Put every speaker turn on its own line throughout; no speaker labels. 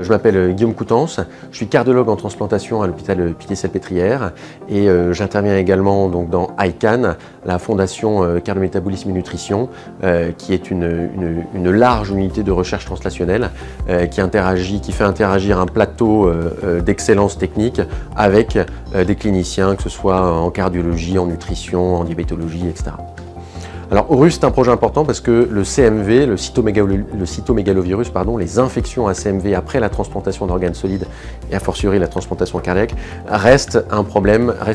Je m'appelle Guillaume Coutances, je suis cardiologue en transplantation à l'hôpital Pitié-Salpêtrière et j'interviens également donc, dans ICAN, la Fondation Cardiométabolisme et Nutrition, qui est une large unité de recherche translationnelle qui fait interagir un plateau d'excellence technique avec des cliniciens, que ce soit en cardiologie, en nutrition, en diabétologie, etc. Alors Horus, c'est un projet important parce que le CMV, le cytomégalovirus, les infections à CMV après la transplantation d'organes solides et a fortiori la transplantation cardiaque, reste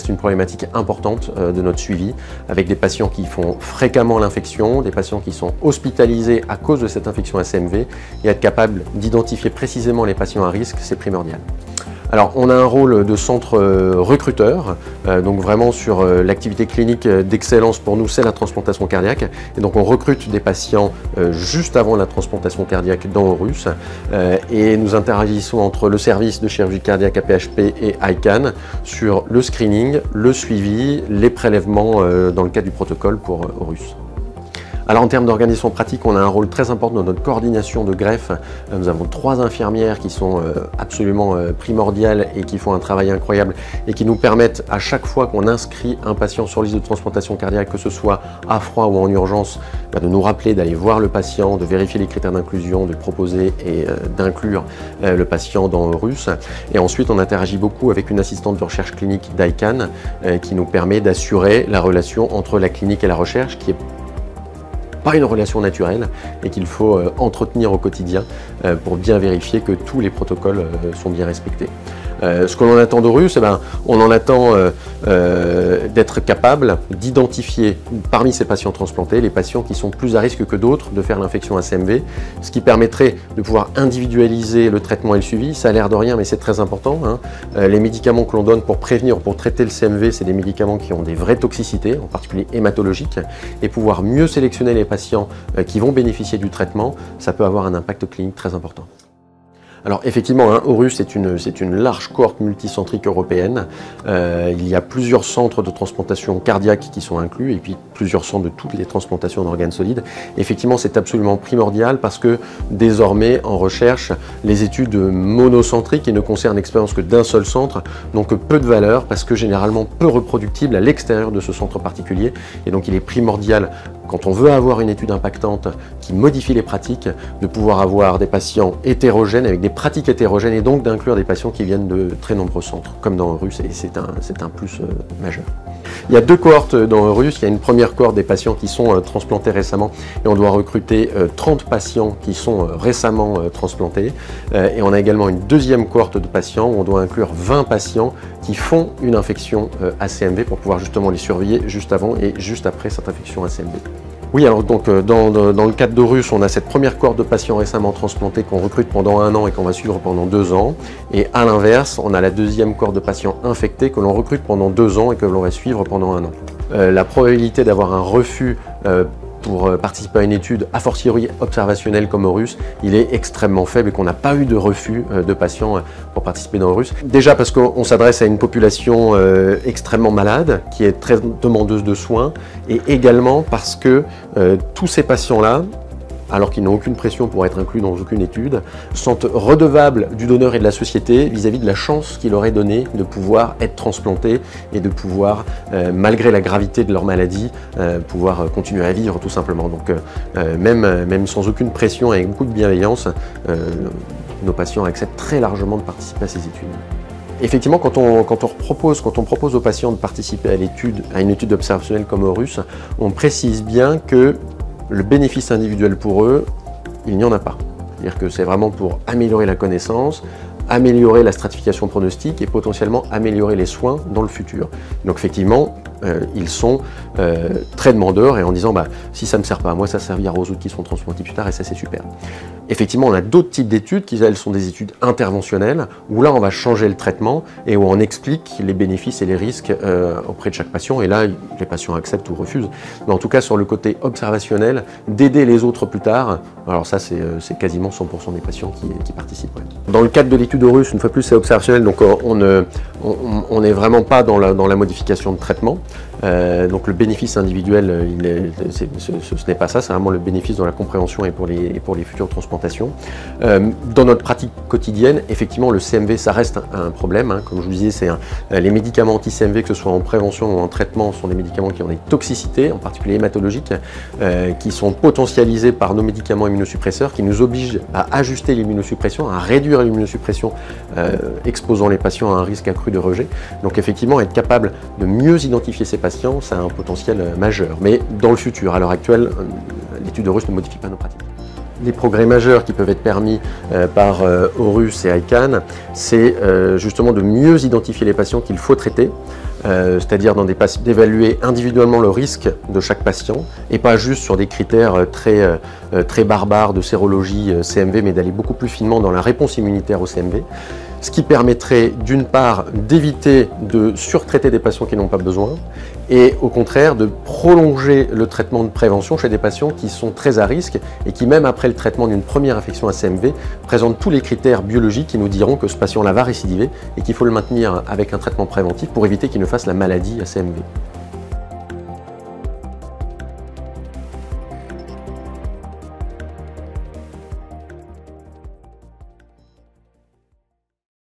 une problématique importante de notre suivi avec des patients qui font fréquemment l'infection, des patients qui sont hospitalisés à cause de cette infection à CMV et être capable d'identifier précisément les patients à risque, c'est primordial. Alors, on a un rôle de centre recruteur, donc vraiment sur l'activité clinique d'excellence pour nous, c'est la transplantation cardiaque. Et donc, on recrute des patients juste avant la transplantation cardiaque dans Horus. Et nous interagissons entre le service de chirurgie cardiaque AP-HP et ICAN sur le screening, le suivi, les prélèvements dans le cadre du protocole pour Horus. Alors en termes d'organisation pratique, on a un rôle très important dans notre coordination de greffe. Nous avons 3 infirmières qui sont absolument primordiales et qui font un travail incroyable et qui nous permettent à chaque fois qu'on inscrit un patient sur liste de transplantation cardiaque, que ce soit à froid ou en urgence, de nous rappeler d'aller voir le patient, de vérifier les critères d'inclusion, de proposer et d'inclure le patient dans Horus. Et ensuite, on interagit beaucoup avec une assistante de recherche clinique d'ICAN qui nous permet d'assurer la relation entre la clinique et la recherche, qui est pas une relation naturelle et qu'il faut entretenir au quotidien pour bien vérifier que tous les protocoles sont bien respectés. Ce que l'on attend d'Horus, on en attend d'être capable d'identifier parmi ces patients transplantés les patients qui sont plus à risque que d'autres de faire l'infection à CMV, ce qui permettrait de pouvoir individualiser le traitement et le suivi. Ça a l'air de rien, mais c'est très important. Les médicaments que l'on donne pour prévenir ou pour traiter le CMV, c'est des médicaments qui ont des vraies toxicités, en particulier hématologiques, et pouvoir mieux sélectionner les patients qui vont bénéficier du traitement, ça peut avoir un impact clinique très important. Alors effectivement, Horus c'est une large cohorte multicentrique européenne. Il y a plusieurs centres de transplantation cardiaque qui sont inclus et puis plusieurs centres de toutes les transplantations d'organes solides. Effectivement, c'est absolument primordial parce que désormais, en recherche, les études monocentriques et ne concernent l'expérience que d'un seul centre n'ont que peu de valeur parce que généralement peu reproductibles à l'extérieur de ce centre particulier. Et donc il est primordial, quand on veut avoir une étude impactante qui modifie les pratiques, de pouvoir avoir des patients hétérogènes avec des pratiques hétérogènes et donc d'inclure des patients qui viennent de très nombreux centres, comme dans Horus, et c'est un plus majeur. Il y a 2 cohortes dans Horus. Il y a une première cohorte des patients qui sont transplantés récemment et on doit recruter 30 patients qui sont récemment transplantés. Et on a également une deuxième cohorte de patients où on doit inclure 20 patients qui font une infection à CMV pour pouvoir justement les surveiller juste avant et juste après cette infection à CMV. Oui, alors donc dans le cadre d'Horus, on a cette première cohorte de patients récemment transplantés qu'on recrute pendant 1 an et qu'on va suivre pendant 2 ans. Et à l'inverse, on a la deuxième cohorte de patients infectés que l'on recrute pendant 2 ans et que l'on va suivre pendant 1 an. La probabilité d'avoir un refus pour participer à une étude a fortiori observationnelle comme Horus, il est extrêmement faible et qu'on n'a pas eu de refus de patients pour participer dans Horus. Déjà parce qu'on s'adresse à une population extrêmement malade, qui est très demandeuse de soins, et également parce que tous ces patients-là, alors qu'ils n'ont aucune pression pour être inclus dans aucune étude, sont redevables du donneur et de la société vis-à-vis de la chance qu'il leur est donnée de pouvoir être transplantés et de pouvoir, malgré la gravité de leur maladie, pouvoir continuer à vivre tout simplement. Donc même sans aucune pression, avec beaucoup de bienveillance, nos patients acceptent très largement de participer à ces études. Effectivement, quand on propose aux patients de participer à une étude observationnelle comme Horus, on précise bien que le bénéfice individuel pour eux, il n'y en a pas. C'est-à-dire que c'est vraiment pour améliorer la connaissance, améliorer la stratification pronostique et potentiellement améliorer les soins dans le futur. Donc effectivement, ils sont très demandeurs et en disant si ça ne me sert pas à moi, ça servira aux autres qui sont transplantés plus tard et ça c'est super. Effectivement, on a d'autres types d'études qui, elles, sont des études interventionnelles où là on va changer le traitement et où on explique les bénéfices et les risques auprès de chaque patient et là les patients acceptent ou refusent. Mais en tout cas sur le côté observationnel, d'aider les autres plus tard, alors ça c'est quasiment 100% des patients qui participent. Ouais. Dans le cadre de l'étude Horus, une fois plus c'est observationnel, donc on n'est vraiment pas dans la modification de traitement. Donc le bénéfice individuel, ce n'est pas ça, c'est vraiment le bénéfice dans la compréhension et pour les futures transplantations. Dans notre pratique quotidienne, effectivement, le CMV, ça reste un problème. Comme je vous disais, les médicaments anti-CMV, que ce soit en prévention ou en traitement, sont des médicaments qui ont des toxicités, en particulier hématologiques, qui sont potentialisés par nos médicaments immunosuppresseurs, qui nous obligent à ajuster l'immunosuppression, à réduire l'immunosuppression, exposant les patients à un risque accru de rejet. Donc effectivement, être capable de mieux identifier ces patients, ça a un potentiel majeur. Mais dans le futur, à l'heure actuelle, l'étude Horus ne modifie pas nos pratiques. Les progrès majeurs qui peuvent être permis par Horus et ICANN, c'est justement de mieux identifier les patients qu'il faut traiter, c'est-à-dire d'évaluer individuellement le risque de chaque patient et pas juste sur des critères très barbares de sérologie CMV, mais d'aller beaucoup plus finement dans la réponse immunitaire au CMV. Ce qui permettrait d'une part d'éviter de surtraiter des patients qui n'ont pas besoin et au contraire de prolonger le traitement de prévention chez des patients qui sont très à risque et qui même après le traitement d'une première infection à CMV présentent tous les critères biologiques qui nous diront que ce patient-là va récidiver et qu'il faut le maintenir avec un traitement préventif pour éviter qu'il ne fasse la maladie à CMV.